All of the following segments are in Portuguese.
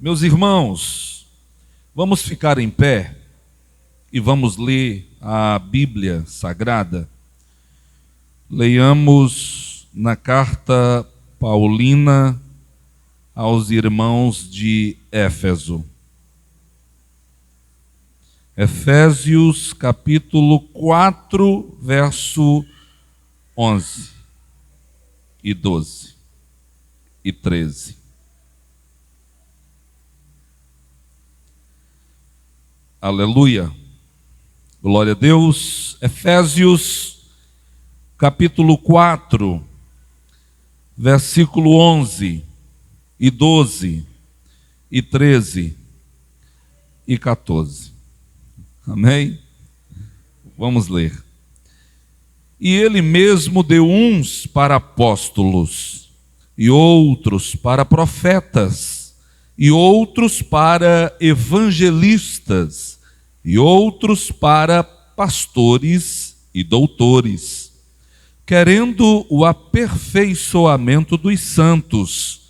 Meus irmãos, vamos ficar em pé e vamos ler a Bíblia Sagrada. Leiamos na carta paulina aos irmãos de Éfeso. Efésios capítulo 4, verso 11 e 12 e 13. Aleluia, glória a Deus. Efésios capítulo 4, versículo 11 e 12 e 13 e 14. Amém? Vamos ler. E ele mesmo deu uns para apóstolos, e outros para profetas, e outros para evangelistas, e outros para pastores e doutores, querendo o aperfeiçoamento dos santos,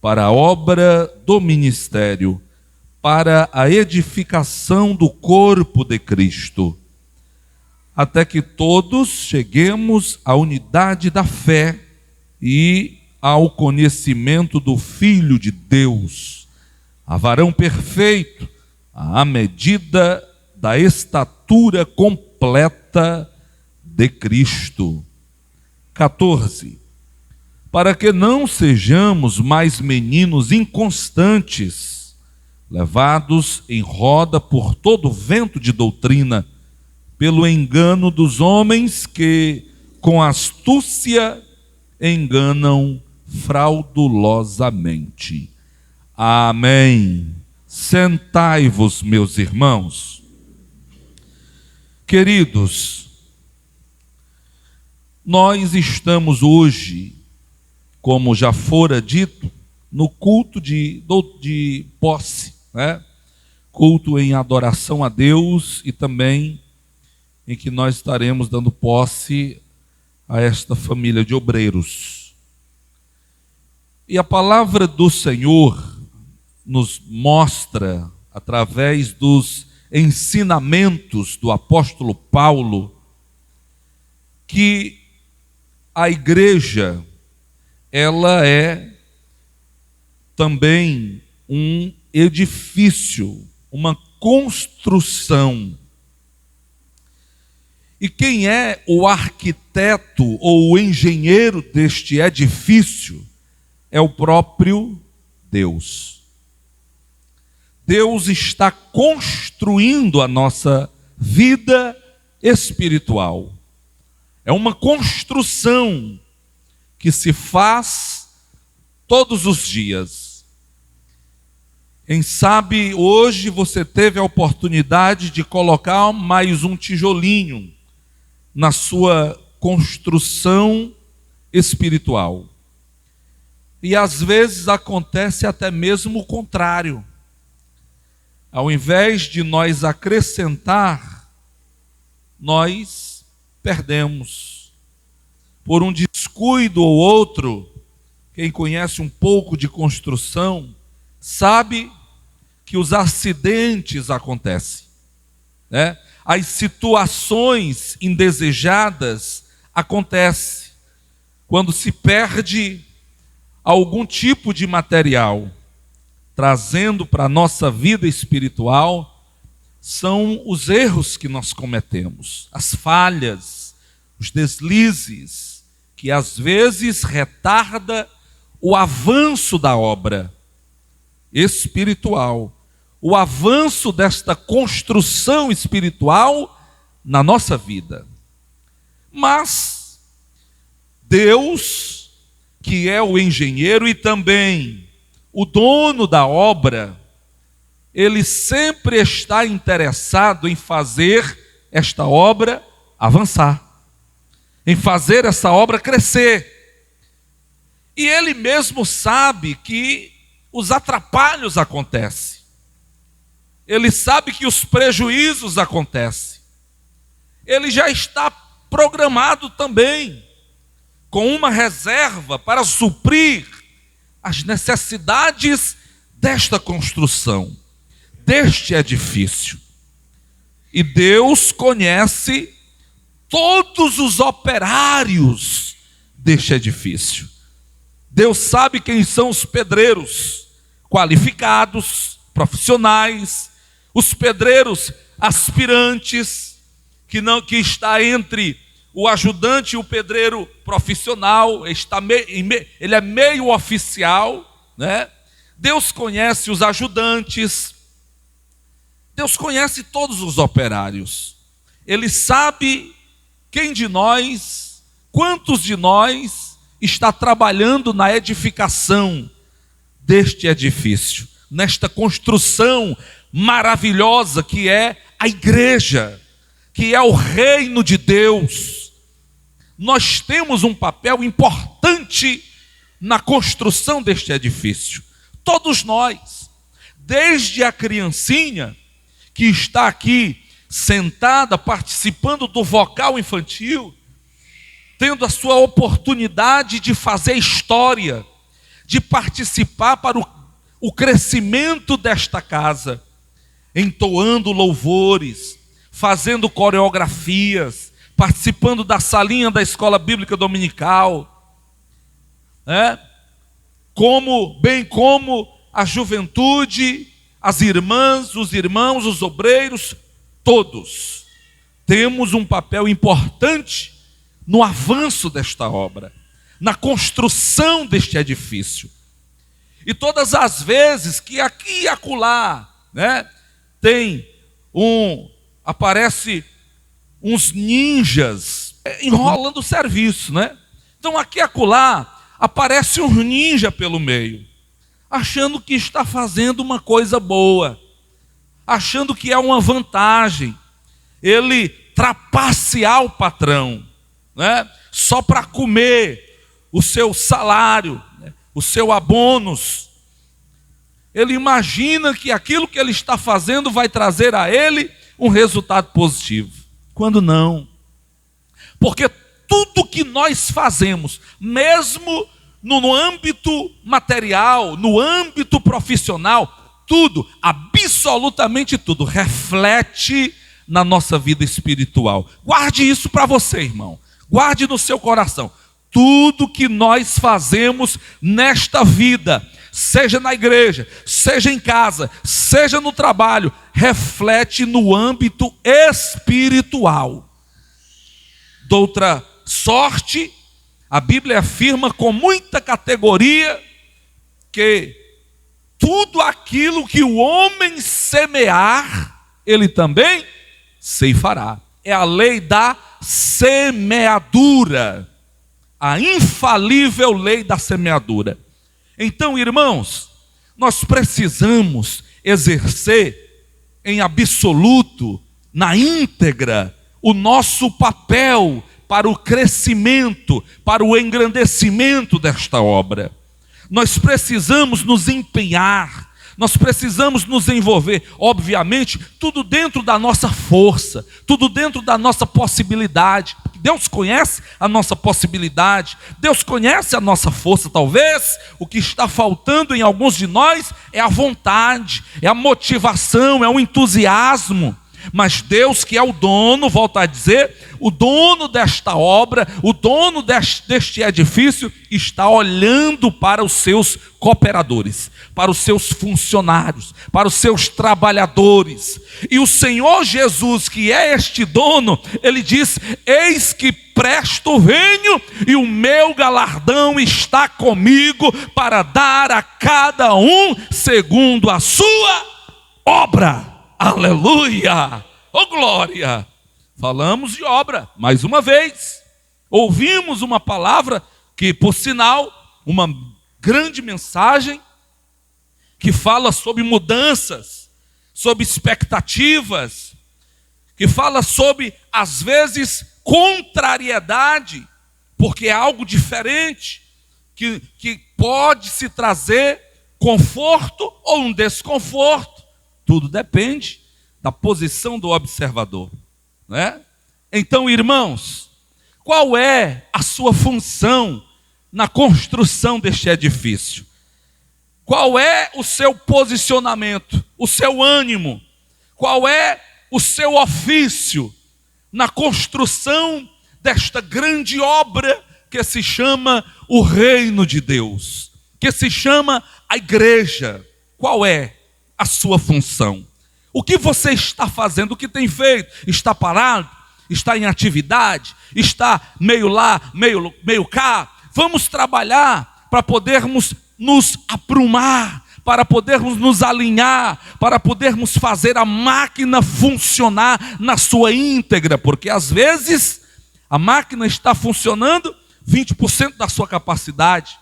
para a obra do ministério, para a edificação do corpo de Cristo, até que todos cheguemos à unidade da fé e ao conhecimento do Filho de Deus, a varão perfeito, à medida da estatura completa de Cristo. 14. Para que não sejamos mais meninos inconstantes, levados em roda por todo vento de doutrina, pelo engano dos homens que, com astúcia, enganam fraudulosamente. Amém. Sentai-vos, meus irmãos. Queridos, nós estamos hoje, como já fora dito, no culto de posse, né? Culto em adoração a Deus e também em que nós estaremos dando posse a esta família de obreiros. E a palavra do Senhor nos mostra, através dos ensinamentos do apóstolo Paulo, que a igreja, ela é também um edifício, uma construção. E quem é o arquiteto ou o engenheiro deste edifício é o próprio Deus. Deus está construindo a nossa vida espiritual. É uma construção que se faz todos os dias. Quem sabe hoje você teve a oportunidade de colocar mais um tijolinho na sua construção espiritual. E às vezes acontece até mesmo o contrário. Ao invés de nós acrescentar, nós perdemos. Por um descuido ou outro, quem conhece um pouco de construção, sabe que os acidentes acontecem, né? As situações indesejadas acontecem quando se perde algum tipo de material. Trazendo para a nossa vida espiritual, são os erros que nós cometemos, as falhas, os deslizes, que às vezes retarda o avanço da obra espiritual, o avanço desta construção espiritual na nossa vida. Mas Deus, que é o engenheiro e também o dono da obra, ele sempre está interessado em fazer esta obra avançar, em fazer essa obra crescer. E ele mesmo sabe que os atrapalhos acontecem. Ele sabe que os prejuízos acontecem. Ele já está programado também com uma reserva para suprir as necessidades desta construção, deste edifício. E Deus conhece todos os operários deste edifício. Deus sabe quem são os pedreiros qualificados, profissionais, os pedreiros aspirantes, que está entre o ajudante e o pedreiro profissional, ele é meio oficial, né? Deus conhece os ajudantes, Deus conhece todos os operários. Ele sabe quem de nós, quantos de nós está trabalhando na edificação deste edifício, nesta construção maravilhosa que é a igreja, que é o reino de Deus. Nós temos um papel importante na construção deste edifício. Todos nós, desde a criancinha que está aqui sentada, participando do vocal infantil, tendo a sua oportunidade de fazer história, de participar para o crescimento desta casa, entoando louvores, fazendo coreografias, participando da salinha da escola bíblica dominical, bem como a juventude, as irmãs, os irmãos, os obreiros, todos temos um papel importante no avanço desta obra, na construção deste edifício. E todas as vezes que aqui e acolá, aparece uns ninjas enrolando o serviço, Então aqui e acolá aparece um ninja pelo meio, achando que está fazendo uma coisa boa, achando que é uma vantagem, ele trapacear o patrão, só para comer o seu salário, o seu abônus. Ele imagina que aquilo que ele está fazendo vai trazer a ele um resultado positivo, quando não. Porque tudo que nós fazemos, mesmo no âmbito material, no âmbito profissional, tudo, absolutamente tudo, reflete na nossa vida espiritual. Guarde isso para você, irmão. Guarde no seu coração. Tudo que nós fazemos nesta vida, seja na igreja, seja em casa, seja no trabalho, reflete no âmbito espiritual. Doutra sorte, a Bíblia afirma com muita categoria que tudo aquilo que o homem semear, ele também ceifará. É a lei da semeadura, a infalível lei da semeadura. Então, irmãos, nós precisamos exercer em absoluto, na íntegra, o nosso papel para o crescimento, para o engrandecimento desta obra. Nós precisamos nos empenhar, nós precisamos nos envolver, obviamente, tudo dentro da nossa força, tudo dentro da nossa possibilidade. Deus conhece a nossa possibilidade, Deus conhece a nossa força. Talvez o que está faltando em alguns de nós é a vontade, é a motivação, é o entusiasmo. Mas Deus, que é o dono, volto a dizer, o dono desta obra, o dono deste edifício, está olhando para os seus cooperadores, para os seus funcionários, para os seus trabalhadores. E o Senhor Jesus, que é este dono, ele diz: eis que presto venho, e o meu galardão está comigo para dar a cada um segundo a sua obra. Aleluia! Oh glória! Falamos de obra, mais uma vez. Ouvimos uma palavra que, por sinal, uma grande mensagem, que fala sobre mudanças, sobre expectativas, que fala sobre, às vezes, contrariedade, porque é algo diferente, que pode se trazer conforto ou um desconforto. Tudo depende da posição do observador, Então, irmãos, qual é a sua função na construção deste edifício? Qual é o seu posicionamento, o seu ânimo? Qual é o seu ofício na construção desta grande obra que se chama o reino de Deus, que se chama a igreja? Qual é a sua função? O que você está fazendo? O que tem feito? Está parado? Está em atividade? Está meio lá, meio cá? Vamos trabalhar para podermos nos aprumar, para podermos nos alinhar, para podermos fazer a máquina funcionar na sua íntegra, porque às vezes a máquina está funcionando 20% da sua capacidade,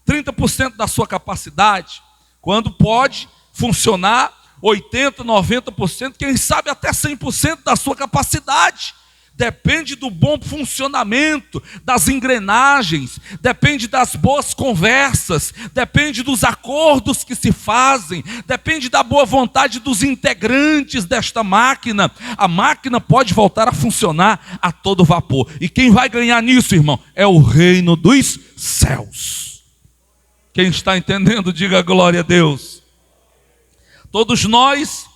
30% da sua capacidade, quando pode funcionar 80%, 90%, quem sabe até 100% da sua capacidade. Depende do bom funcionamento das engrenagens, depende das boas conversas, depende dos acordos que se fazem, depende da boa vontade dos integrantes desta máquina. A máquina pode voltar a funcionar a todo vapor. E quem vai ganhar nisso, irmão, é o reino dos céus. Quem está entendendo, diga glória a Deus. Todos nós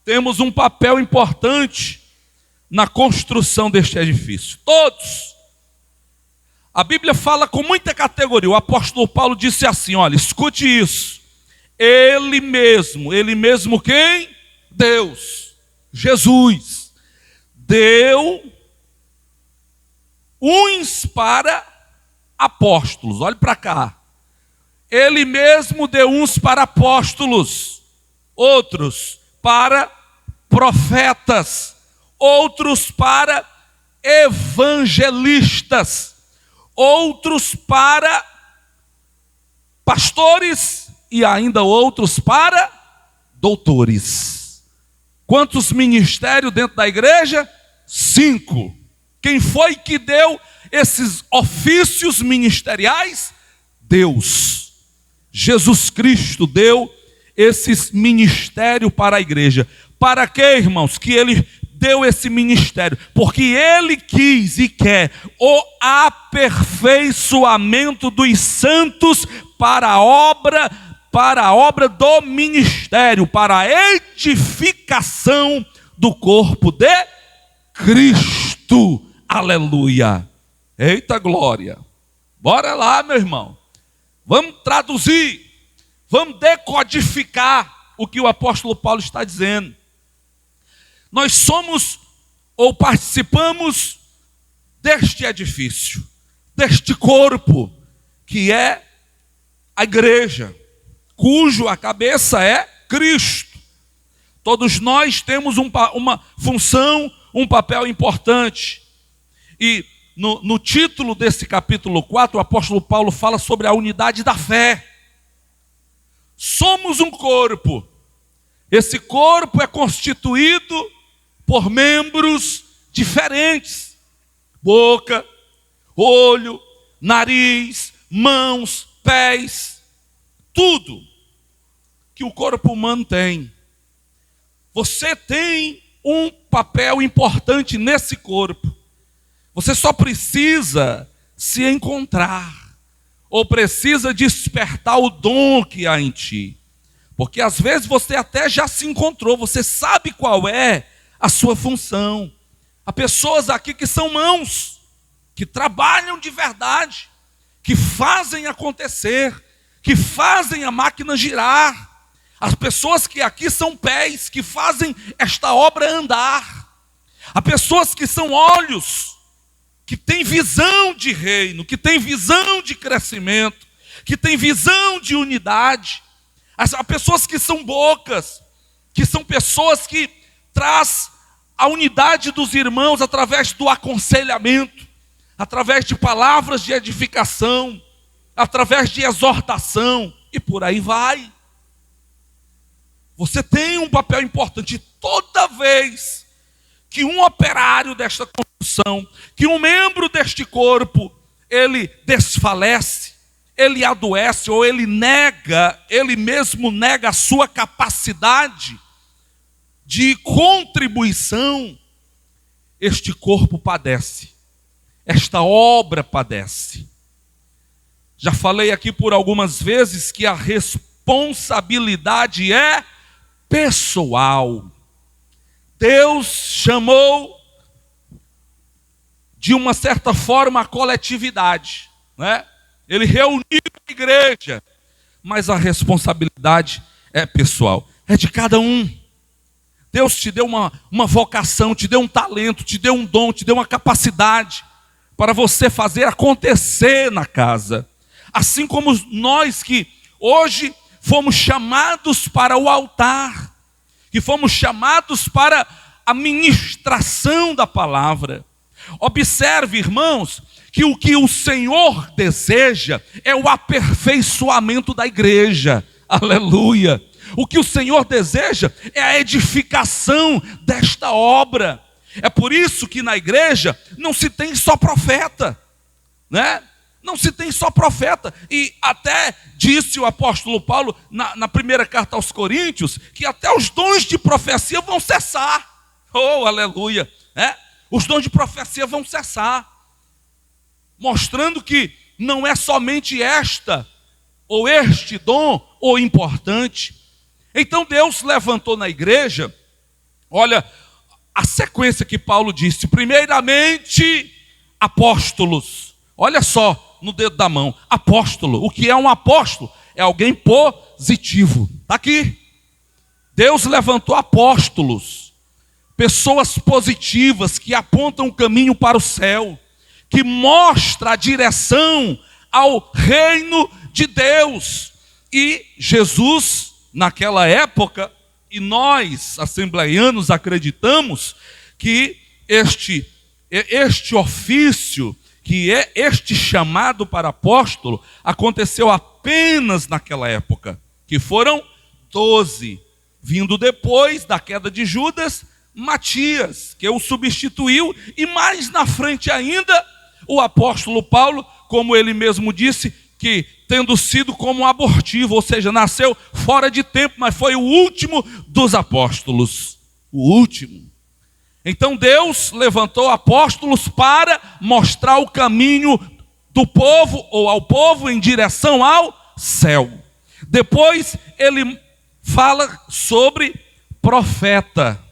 temos um papel importante na construção deste edifício. Todos. A Bíblia fala com muita categoria. O apóstolo Paulo disse assim, olha, escute isso. Ele mesmo quem? Deus, Jesus, deu uns para apóstolos. Olhe para cá. Ele mesmo deu uns para apóstolos, outros para profetas, outros para evangelistas, outros para pastores e ainda outros para doutores. Quantos ministérios dentro da igreja? 5. Quem foi que deu esses ofícios ministeriais? Deus. Jesus Cristo deu esses ministérios para a igreja. Para quê, irmãos? Que ele deu esse ministério? Porque ele quis e quer o aperfeiçoamento dos santos para a obra do ministério, para a edificação do corpo de Cristo. Aleluia. Eita glória. Bora lá, meu irmão. Vamos traduzir, vamos decodificar o que o apóstolo Paulo está dizendo. Nós somos ou participamos deste edifício, deste corpo, que é a igreja, cujo a cabeça é Cristo. Todos nós temos uma função, um papel importante. E no título desse capítulo 4, o apóstolo Paulo fala sobre a unidade da fé. Somos um corpo. Esse corpo é constituído por membros diferentes: boca, olho, nariz, mãos, pés, tudo que o corpo humano tem. Você tem um papel importante nesse corpo. Você só precisa se encontrar, ou precisa despertar o dom que há em ti. Porque às vezes você até já se encontrou, você sabe qual é a sua função. Há pessoas aqui que são mãos, que trabalham de verdade, que fazem acontecer, que fazem a máquina girar. As pessoas que aqui são pés, que fazem esta obra andar. Há pessoas que são olhos, que têm visão de reino, que têm visão de crescimento, que têm visão de unidade. Há pessoas que são bocas, que são pessoas que traz a unidade dos irmãos através do aconselhamento, através de palavras de edificação, através de exortação, e por aí vai. Você tem um papel importante. Toda vez que um operário desta construção, que um membro deste corpo, ele desfalece, ele adoece, ou ele mesmo nega a sua capacidade de contribuição, este corpo padece, esta obra padece. Já falei aqui por algumas vezes que a responsabilidade é pessoal. Deus chamou, de uma certa forma, a coletividade, né? Ele reuniu a igreja, mas a responsabilidade é pessoal, é de cada um. Deus te deu uma vocação, te deu um talento, te deu um dom, te deu uma capacidade para você fazer acontecer na casa. Assim como nós que hoje fomos chamados para o altar, que fomos chamados para a ministração da palavra. Observe, irmãos, que o que o Senhor deseja é o aperfeiçoamento da igreja. Aleluia! O que o Senhor deseja é a edificação desta obra. É por isso que na igreja não se tem só profeta, né? Não se tem só profeta. E até disse o apóstolo Paulo na primeira carta aos Coríntios, que até os dons de profecia vão cessar. Oh, aleluia! Os dons de profecia vão cessar, mostrando que não é somente esta ou este dom o importante. Então Deus levantou na igreja, olha a sequência que Paulo disse: primeiramente apóstolos. Olha só, no dedo da mão, apóstolo. O que é um apóstolo? É alguém positivo. Está aqui. Deus levantou apóstolos, pessoas positivas que apontam o caminho para o céu, que mostra a direção ao reino de Deus. E Jesus, naquela época, e nós, assembleianos, acreditamos que este ofício, que é este chamado para apóstolo, aconteceu apenas naquela época, que foram 12, vindo depois da queda de Judas, Matias, que o substituiu, e mais na frente ainda, o apóstolo Paulo, como ele mesmo disse, que tendo sido como um abortivo, ou seja, nasceu fora de tempo, mas foi o último dos apóstolos, o último. Então Deus levantou apóstolos para mostrar o caminho do povo, ou ao povo, em direção ao céu. Depois ele fala sobre profeta.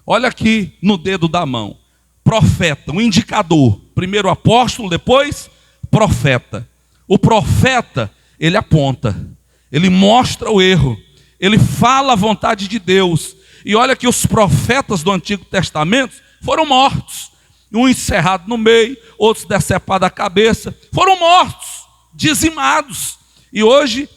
Olha aqui no dedo da mão. Profeta, um indicador. Primeiro apóstolo, depois profeta. O profeta, ele aponta, ele mostra o erro, ele fala a vontade de Deus. E olha que os profetas do Antigo Testamento foram mortos. Um encerrado no meio, outros decepados a cabeça. Foram mortos, dizimados. E hoje,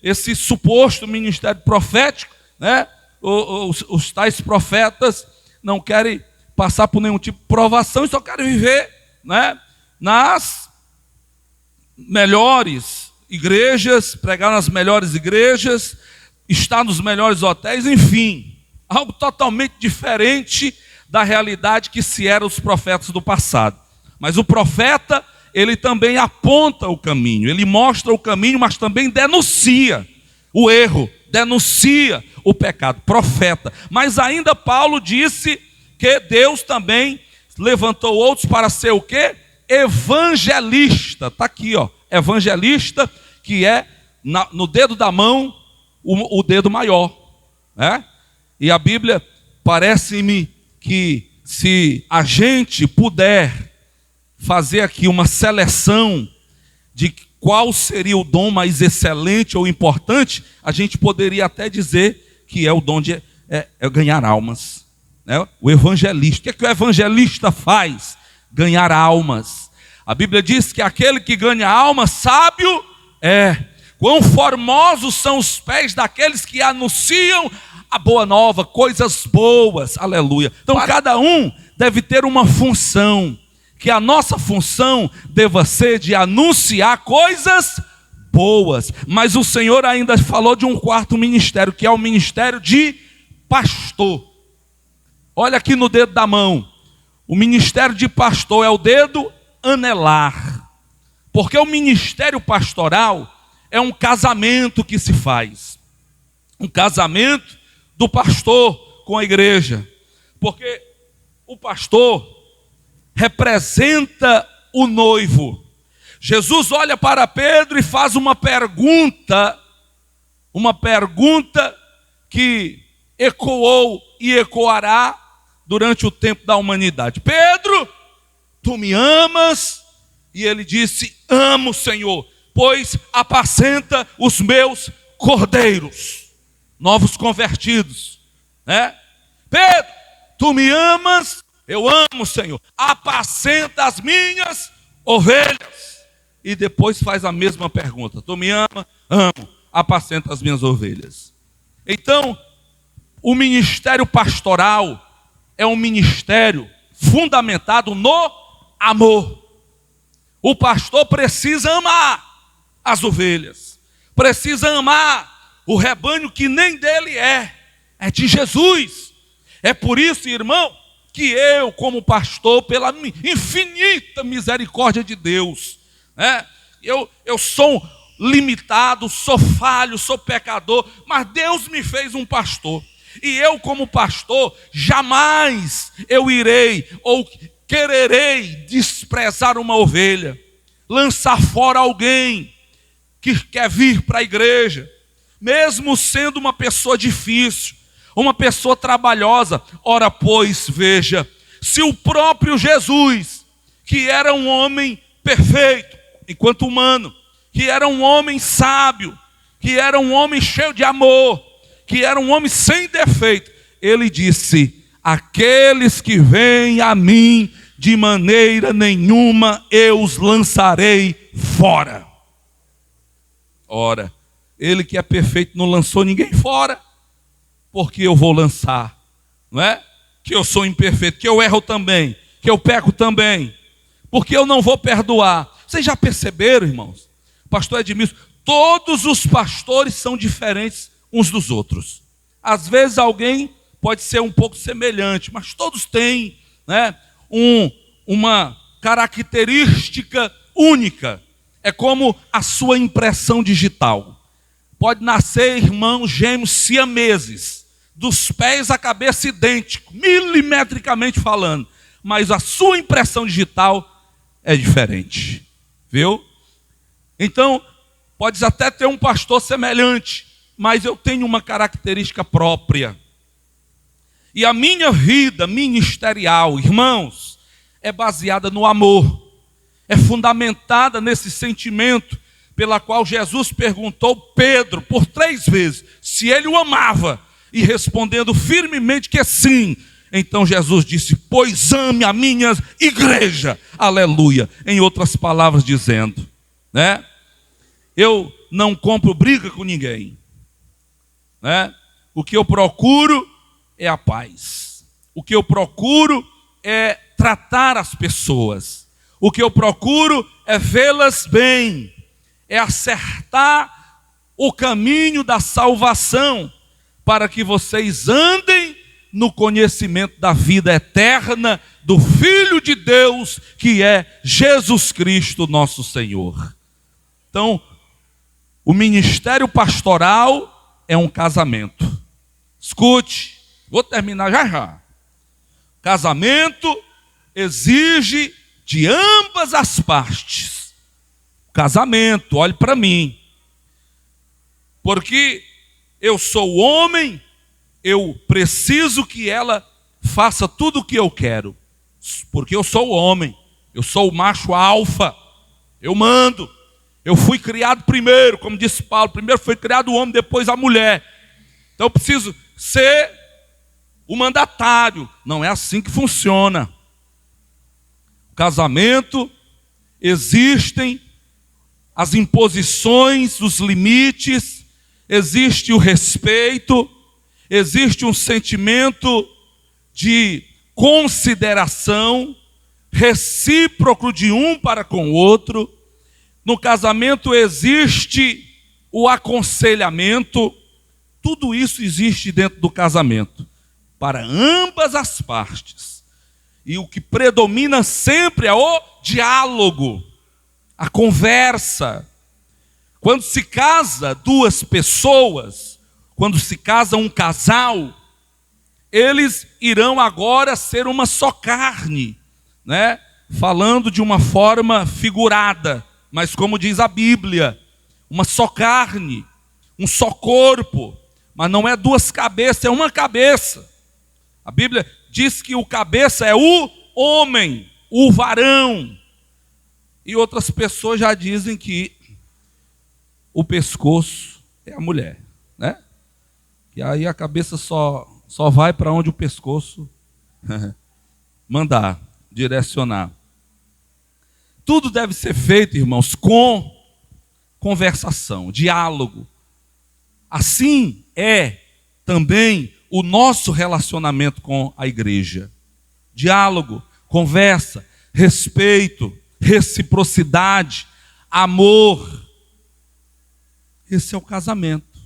esse suposto ministério profético, né? Os tais profetas não querem passar por nenhum tipo de provação e só querem viver, né, nas melhores igrejas, pregar nas melhores igrejas, estar nos melhores hotéis, enfim, algo totalmente diferente da realidade que se eram os profetas do passado. Mas o profeta, ele também aponta o caminho, ele mostra o caminho, mas também denuncia o erro, denuncia o pecado. Profeta. Mas ainda Paulo disse que Deus também levantou outros para ser o quê? Evangelista. Está aqui, ó. Evangelista, que é no dedo da mão o dedo maior, né? E a Bíblia, parece-me que se a gente puder fazer aqui uma seleção de qual seria o dom mais excelente ou importante, a gente poderia até dizer que é o dom de ganhar almas, né? O evangelista. O que é que o evangelista faz? Ganhar almas. A Bíblia diz que aquele que ganha alma, sábio é. Quão formosos são os pés daqueles que anunciam a boa nova, coisas boas, aleluia. Então cada um deve ter uma função, que a nossa função deva ser de anunciar coisas boas. Mas o Senhor ainda falou de um quarto ministério, que é o ministério de pastor. Olha aqui no dedo da mão, o ministério de pastor é o dedo anelar, porque o ministério pastoral é um casamento que se faz, um casamento do pastor com a igreja, porque o pastor representa o noivo. Jesus olha para Pedro e faz uma pergunta que ecoou e ecoará durante o tempo da humanidade. Pedro, tu me amas? E ele disse, amo, Senhor, pois apacenta os meus cordeiros. Novos convertidos, né? Pedro, tu me amas? Eu amo, Senhor. Apacenta as minhas ovelhas. E depois faz a mesma pergunta. Tu me ama? Amo. Apacenta as minhas ovelhas. Então, o ministério pastoral é um ministério fundamentado no amor. O pastor precisa amar as ovelhas. Precisa amar o rebanho que nem dele é de Jesus. É por isso, irmão, que eu, como pastor, pela infinita misericórdia de Deus, né? Eu sou limitado, sou falho, sou pecador, mas Deus me fez um pastor. E eu, como pastor, jamais eu irei ou quererei desprezar uma ovelha, lançar fora alguém que quer vir para a igreja, mesmo sendo uma pessoa difícil, uma pessoa trabalhosa. Ora, pois, veja, se o próprio Jesus, que era um homem perfeito, enquanto humano, que era um homem sábio, que era um homem cheio de amor, que era um homem sem defeito, ele disse, aqueles que vêm a mim, de maneira nenhuma eu os lançarei fora. Ora, ele que é perfeito não lançou ninguém fora, porque eu vou lançar, não é? Que eu sou imperfeito, que eu erro também, que eu peco também, porque eu não vou perdoar. Vocês já perceberam, irmãos? Pastor Edmilson, todos os pastores são diferentes uns dos outros. Às vezes alguém pode ser um pouco semelhante, mas todos têm, né, uma característica única. É como a sua impressão digital. Pode nascer irmãos gêmeos siameses, dos pés à cabeça idêntico, milimetricamente falando, mas a sua impressão digital é diferente, viu? Então, pode até ter um pastor semelhante, mas eu tenho uma característica própria. E a minha vida ministerial, irmãos, é baseada no amor, é fundamentada nesse sentimento pela qual Jesus perguntou Pedro por 3 vezes se ele o amava, e respondendo firmemente que sim, então Jesus disse, pois ame a minha igreja, aleluia. Em outras palavras dizendo, né? Eu não compro briga com ninguém, né? O que eu procuro é a paz. O que eu procuro é tratar as pessoas. O que eu procuro é vê-las bem, é acertar o caminho da salvação, para que vocês andem no conhecimento da vida eterna do Filho de Deus, que é Jesus Cristo, nosso Senhor. Então, o ministério pastoral é um casamento. Escute, vou terminar já. Casamento exige de ambas as partes. Casamento, olhe para mim. Porque eu sou homem, eu preciso que ela faça tudo o que eu quero. Porque eu sou homem, eu sou o macho alfa, eu mando. Eu fui criado primeiro, como disse Paulo, primeiro foi criado o homem, depois a mulher. Então eu preciso ser o mandatário. Não é assim que funciona. O casamento, existem as imposições, os limites, existe o respeito, existe um sentimento de consideração recíproco de um para com o outro. No casamento existe o aconselhamento. Tudo isso existe dentro do casamento, para ambas as partes. E o que predomina sempre é o diálogo, a conversa. Quando se casa 2 pessoas, quando se casa um casal, eles irão agora ser uma só carne, né? Falando de uma forma figurada, mas como diz a Bíblia, uma só carne, um só corpo, mas não é duas cabeças, é uma cabeça. A Bíblia diz que o cabeça é o homem, o varão. E outras pessoas já dizem que o pescoço é a mulher, né? E aí a cabeça só vai para onde o pescoço mandar, direcionar. Tudo deve ser feito, irmãos, com conversação, diálogo. Assim é também o nosso relacionamento com a igreja. Diálogo, conversa, respeito, reciprocidade, amor. Esse é o casamento,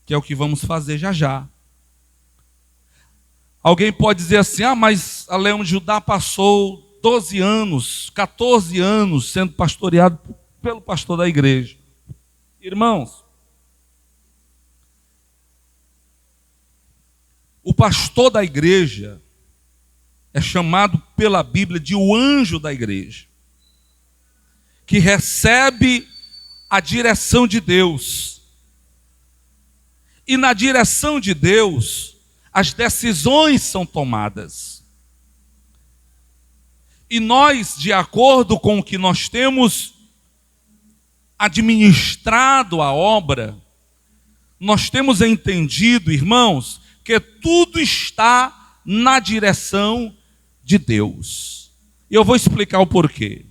que é o que vamos fazer já já. Alguém pode dizer assim, mas a Leão de Judá passou 12 anos, 14 anos sendo pastoreado pelo pastor da igreja. Irmãos, o pastor da igreja é chamado pela Bíblia de o anjo da igreja, que recebe a direção de Deus. E na direção de Deus, as decisões são tomadas. E nós, de acordo com o que nós temos administrado a obra, nós temos entendido, irmãos, que tudo está na direção de Deus. E eu vou explicar o porquê.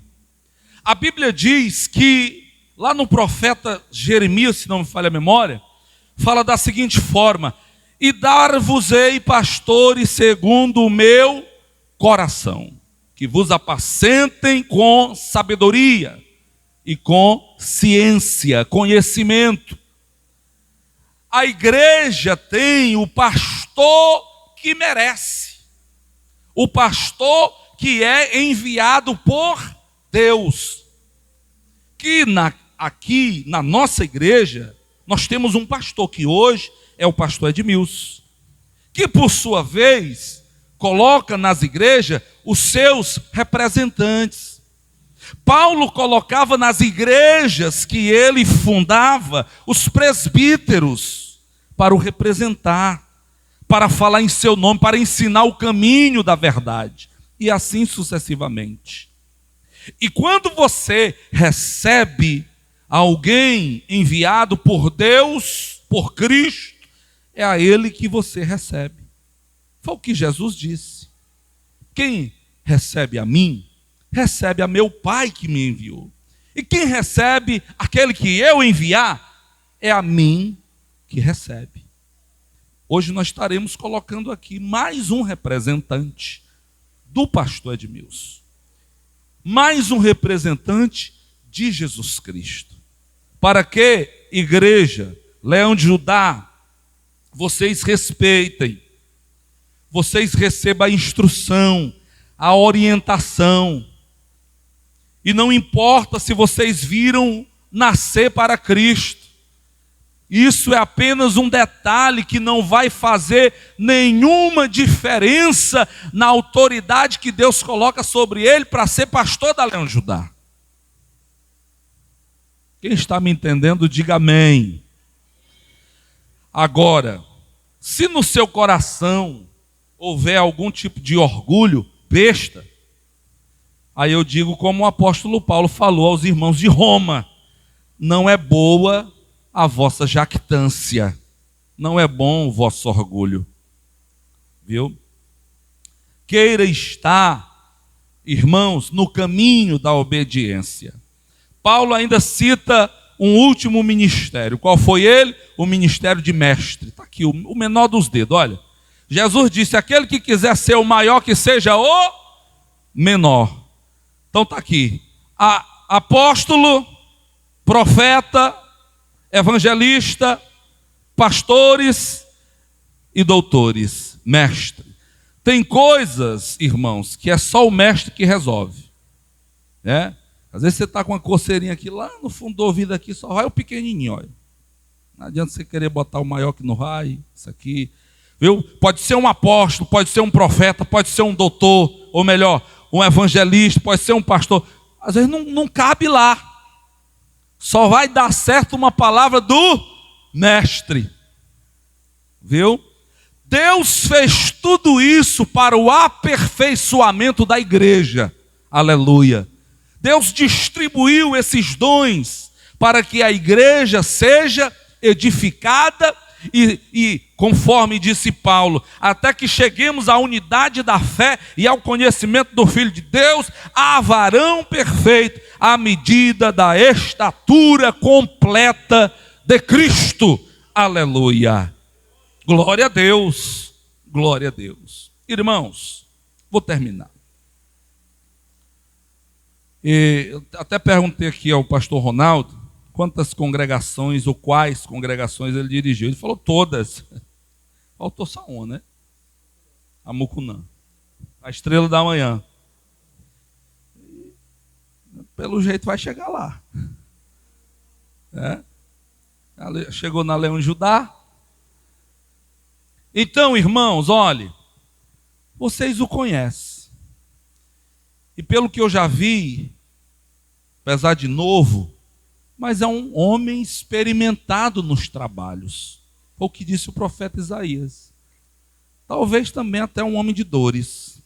A Bíblia diz que, lá no profeta Jeremias, se não me falha a memória, fala da seguinte forma: e dar-vos-ei pastores segundo o meu coração, que vos apacentem com sabedoria e com ciência, conhecimento. A igreja tem o pastor que merece, o pastor que é enviado por Deus. Que aqui na nossa igreja, nós temos um pastor que hoje é o pastor Edmilson, que por sua vez coloca nas igrejas os seus representantes. Paulo colocava nas igrejas que ele fundava os presbíteros para o representar, para falar em seu nome, para ensinar o caminho da verdade, e assim sucessivamente. E quando você recebe alguém enviado por Deus, por Cristo, é a ele que você recebe. Foi o que Jesus disse: quem recebe a mim, recebe a meu Pai que me enviou. E quem recebe aquele que eu enviar, é a mim que recebe. Hoje nós estaremos colocando aqui mais um representante do pastor Edmilson, mais um representante de Jesus Cristo, para que, igreja, Leão de Judá, vocês respeitem, vocês recebam a instrução, a orientação, e não importa se vocês viram nascer para Cristo, isso é apenas um detalhe que não vai fazer nenhuma diferença na autoridade que Deus coloca sobre ele para ser pastor da Leão de Judá. Quem está me entendendo, diga amém. Agora, se no seu coração houver algum tipo de orgulho besta, aí eu digo como o apóstolo Paulo falou aos irmãos de Roma: não é boa a vossa jactância, não é bom o vosso orgulho, viu? Queira estar, irmãos, no caminho da obediência. Paulo ainda cita um último ministério. Qual foi ele? O ministério de mestre. Está aqui, o menor dos dedos, olha. Jesus disse: aquele que quiser ser o maior, que seja o menor. Então está aqui: apóstolo, profeta, evangelista, pastores e doutores, mestre. Tem coisas, irmãos, que é só o mestre que resolve, né? Às vezes você está com uma coceirinha aqui, lá no fundo do ouvido aqui, só vai o pequenininho, olha. Não adianta você querer botar o maior que não vai, isso aqui, viu? Pode ser um apóstolo, pode ser um profeta, pode ser um doutor, ou melhor, um evangelista, pode ser um pastor. às vezes não cabe lá. Só vai dar certo uma palavra do mestre. Viu? Deus fez tudo isso para o aperfeiçoamento da igreja. Aleluia. Deus distribuiu esses dons para que a igreja seja edificada e conforme disse Paulo, até que cheguemos à unidade da fé e ao conhecimento do Filho de Deus, a varão perfeito, à medida da estatura completa de Cristo. Aleluia. Glória a Deus. Glória a Deus. Irmãos, vou terminar. Eu até perguntei aqui ao pastor Ronaldo quantas congregações ou quais congregações ele dirigiu. Ele falou todas. Faltou só uma, né? A Mucunã, a Estrela da Manhã. Pelo jeito vai chegar lá. Chegou na Leão Judá. Então, irmãos, olhe, vocês o conhecem. E pelo que eu já vi, apesar de novo, mas é um homem experimentado nos trabalhos. Foi o que disse o profeta Isaías. Talvez também até um homem de dores.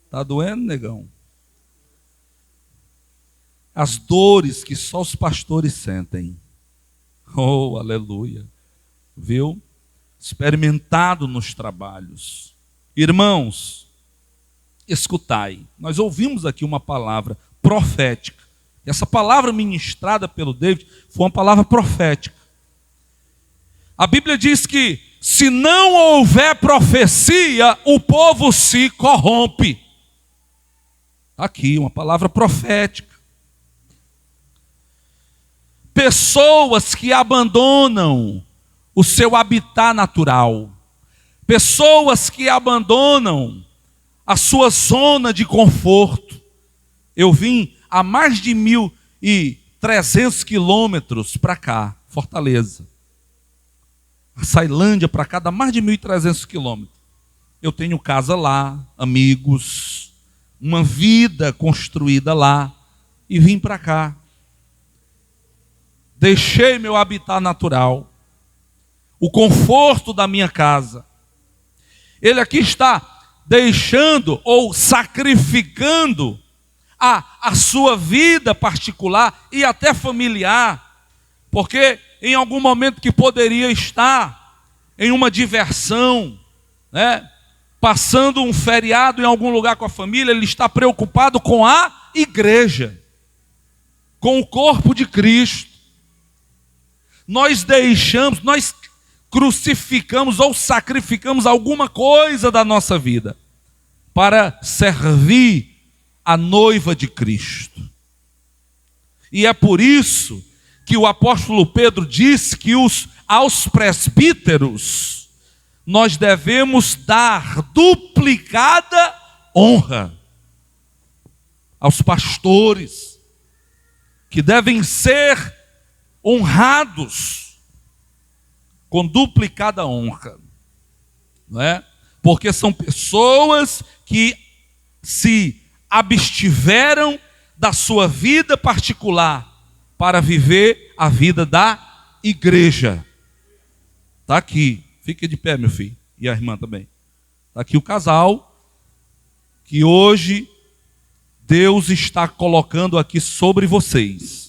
Está doendo, negão? As dores que só os pastores sentem. Oh, aleluia. Viu? Experimentado nos trabalhos. Irmãos, escutai. Nós ouvimos aqui uma palavra profética. Essa palavra ministrada pelo David foi uma palavra profética. A Bíblia diz que se não houver profecia, o povo se corrompe. Aqui, uma palavra profética. Pessoas que abandonam o seu habitat natural. Pessoas que abandonam a sua zona de conforto. Eu vim a mais de 1.300 quilômetros para cá, Fortaleza. A Sailândia para cá dá mais de 1.300 quilômetros. Eu tenho casa lá, amigos, uma vida construída lá e vim para cá. Deixei meu habitat natural, o conforto da minha casa. Ele aqui está deixando ou sacrificando a sua vida particular e até familiar, porque em algum momento que poderia estar em uma diversão, né, passando um feriado em algum lugar com a família, ele está preocupado com a igreja, com o corpo de Cristo. Nós crucificamos ou sacrificamos alguma coisa da nossa vida para servir a noiva de Cristo. E é por isso que o apóstolo Pedro disse que aos presbíteros nós devemos dar duplicada honra. Aos pastores, que devem ser honrados com duplicada honra, não é? Porque são pessoas que se abstiveram da sua vida particular para viver a vida da igreja. Está aqui, fica de pé, meu filho, e a irmã também. Está aqui o casal que hoje Deus está colocando aqui sobre vocês.